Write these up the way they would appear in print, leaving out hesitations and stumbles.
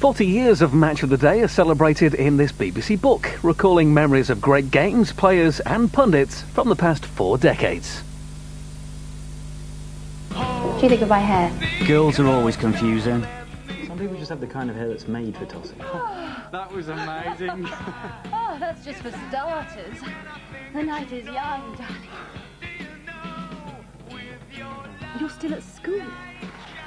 40 years of Match of the Day are celebrated in this BBC book, recalling memories of great games, players and pundits from the past 4 decades. What do you think of my hair? Girls are always confusing. Some people just have the kind of hair that's made for tossing. That was amazing. Oh, that's just for starters. The night is young, darling. You're still at school?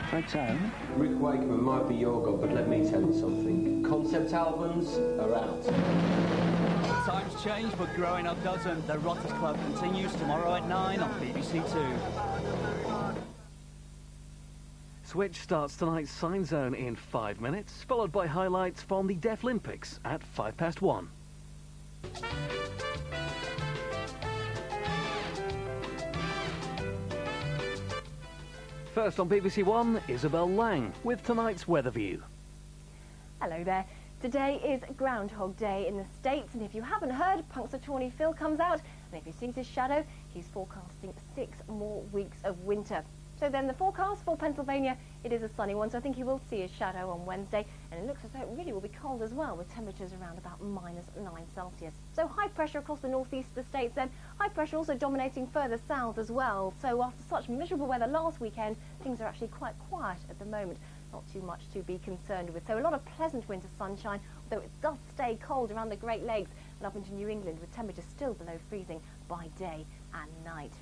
Afraid so. Rick Wakeman might be your god, but let me tell you something. Concept albums are out. Times change, but growing up doesn't. The Rotters Club continues tomorrow at 9 on BBC Two. Switch starts tonight's Sign Zone in 5 minutes, followed by highlights from the Deaflympics at 1:05. First on BBC One, Isabel Lang with tonight's weather view. Hello there. Today is Groundhog Day in the States, and if you haven't heard, Punxsutawney Phil comes out, and if he sees his shadow, he's forecasting 6 more weeks of winter. So then the forecast for Pennsylvania, it is a sunny one, so I think you will see his shadow on Wednesday, and it looks as though it really will be cold as well, with temperatures around about -9°C. So high pressure across the northeast of the States then, high pressure also dominating further south as well. So after such miserable weather last weekend, things are actually quite quiet at the moment. Not too much to be concerned with. So a lot of pleasant winter sunshine, although it does stay cold around the Great Lakes and up into New England, with temperatures still below freezing by day and night.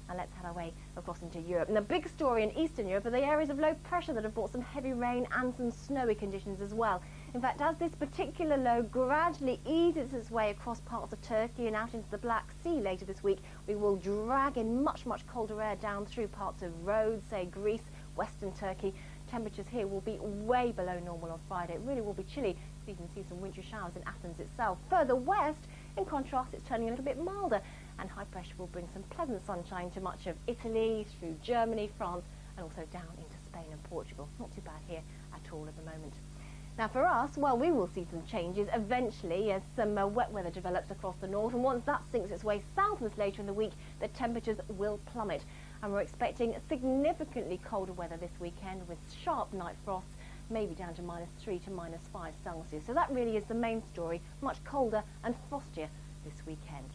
And let's head our way across into Europe. And the big story in Eastern Europe are the areas of low pressure that have brought some heavy rain and some snowy conditions as well. In fact, as this particular low gradually eases its way across parts of Turkey and out into the Black Sea later this week, we will drag in much, much colder air down through parts of Rhodes, say Greece, western Turkey. Temperatures here will be way below normal on Friday. It really will be chilly. You can see some wintry showers in Athens itself. Further west, in contrast, it's turning a little bit milder, and high pressure will bring some pleasant sunshine to much of Italy, through Germany, France, and also down into Spain and Portugal. Not too bad here at all at the moment. Now for us, well, we will see some changes eventually as some wet weather develops across the north, and once that sinks its way southwards later in the week, the temperatures will plummet. And we're expecting significantly colder weather this weekend with sharp night frosts, maybe down to -3 to -5°C. So that really is the main story, much colder and frostier this weekend.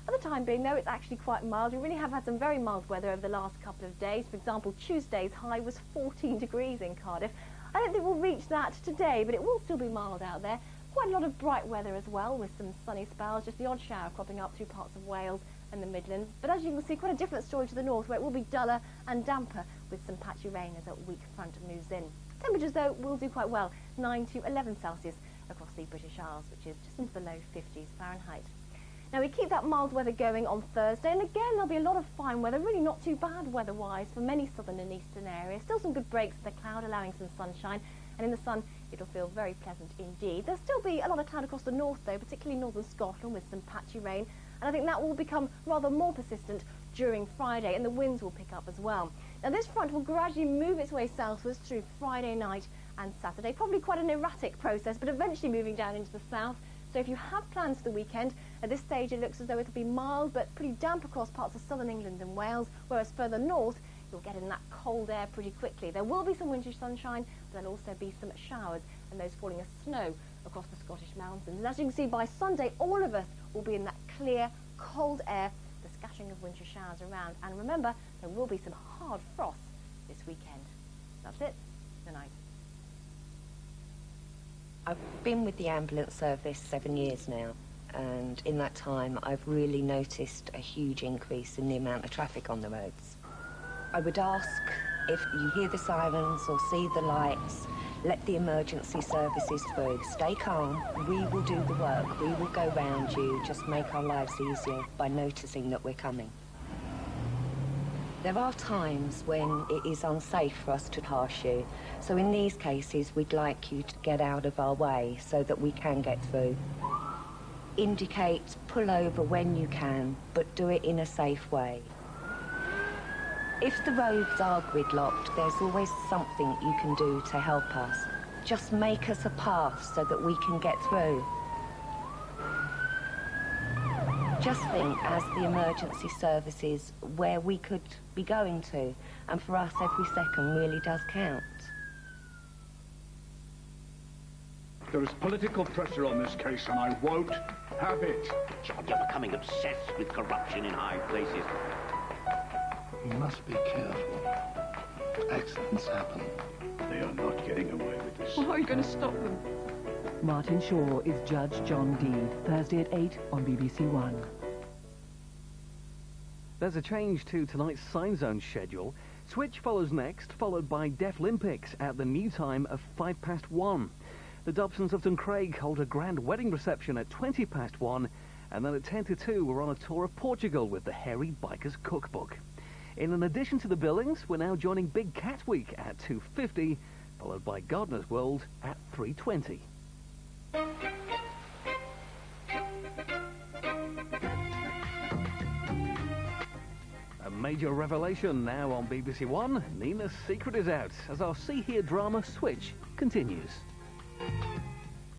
For the time being, though, it's actually quite mild. We really have had some very mild weather over the last couple of days. For example, Tuesday's high was 14 degrees in Cardiff. I don't think we'll reach that today, but it will still be mild out there. Quite a lot of bright weather as well, with some sunny spells, just the odd shower cropping up through parts of Wales and the Midlands. But as you can see, quite a different story to the north, where it will be duller and damper with some patchy rain as a weak front moves in. Temperatures, though, will do quite well, 9 to 11°C across the British Isles, which is just into the low 50s Fahrenheit. Now, we keep that mild weather going on Thursday, and again, there'll be a lot of fine weather, really not too bad weather-wise for many southern and eastern areas. Still some good breaks in the cloud, allowing some sunshine, and in the sun, it'll feel very pleasant indeed. There'll still be a lot of cloud across the north, though, particularly northern Scotland, with some patchy rain, and I think that will become rather more persistent during Friday, and the winds will pick up as well. Now, this front will gradually move its way southwards through Friday night and Saturday, probably quite an erratic process, but eventually moving down into the south. So if you have plans for the weekend, at this stage it looks as though it'll be mild but pretty damp across parts of southern England and Wales, whereas further north you'll get in that cold air pretty quickly. There will be some wintry sunshine, but there'll also be some showers, and those falling as snow across the Scottish mountains. And as you can see, by Sunday all of us will be in that clear, cold air, the scattering of wintry showers around. And remember, there will be some hard frost this weekend. That's it. Good night. I've been with the ambulance service 7 years now, and in that time I've really noticed a huge increase in the amount of traffic on the roads. I would ask, if you hear the sirens or see the lights, let the emergency services through. Stay calm, we will do the work, we will go round you, just make our lives easier by noticing that we're coming. There are times when it is unsafe for us to pass you, so in these cases we'd like you to get out of our way so that we can get through. Indicate, pull over when you can, but do it in a safe way. If the roads are gridlocked, there's always something you can do to help us. Just make us a path so that we can get through. Just think, as the emergency services, where we could be going to, and for us every second really does count. There is political pressure on this case, and I won't have it. John, you're becoming obsessed with corruption in high places. You must be careful. Accidents happen. They are not getting away with this. How are you going to stop them? Martin Shaw is Judge John Dee, Thursday at 8 on BBC One. There's a change to tonight's Sign Zone schedule. Switch follows next, followed by Deaflympics at the new time of 1:05. The Dobsons of Duncraig hold a grand wedding reception at 1:20, and then at 1:10 we're on a tour of Portugal with the Hairy Bikers Cookbook. In addition to the Billings, we're now joining Big Cat Week at 2:50, followed by Gardener's World at 3:20. A major revelation now on BBC One. Nina's secret is out as our See Here drama Switch continues.